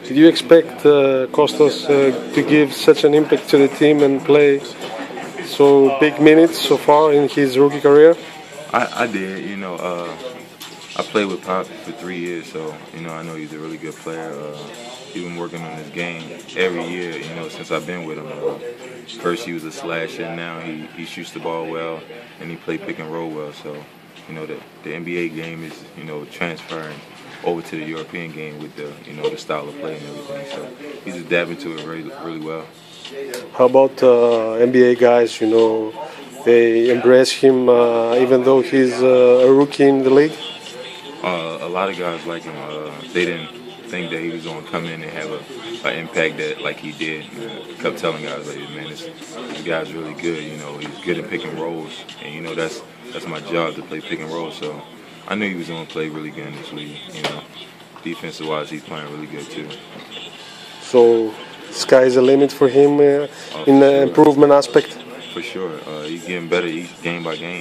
Did you expect Kostas to give such an impact to the team and play so big minutes so far in his rookie career? I did. I played with Pop for 3 years, so I know he's a really good player. He's been working on his game every year, since I've been with him. First he was a slasher, now he shoots the ball well, and he plays pick and roll well. So, the NBA game is, transferring over to the European game with the style of play and everything. So he's adapting to it really, really well. How about NBA guys? They embrace him even though he's a rookie in the league. A lot of guys like him. They didn't think that he was going to come in and have an impact that like he did. Kept telling guys like, man, this guy's really good. He's good at pick and rolls, and that's my job to play pick and roll. So I knew he was going to play really good in this league. Defensive wise, he's playing really good too. So sky's the limit for him in the improvement aspect. For sure, he's getting better each game by game.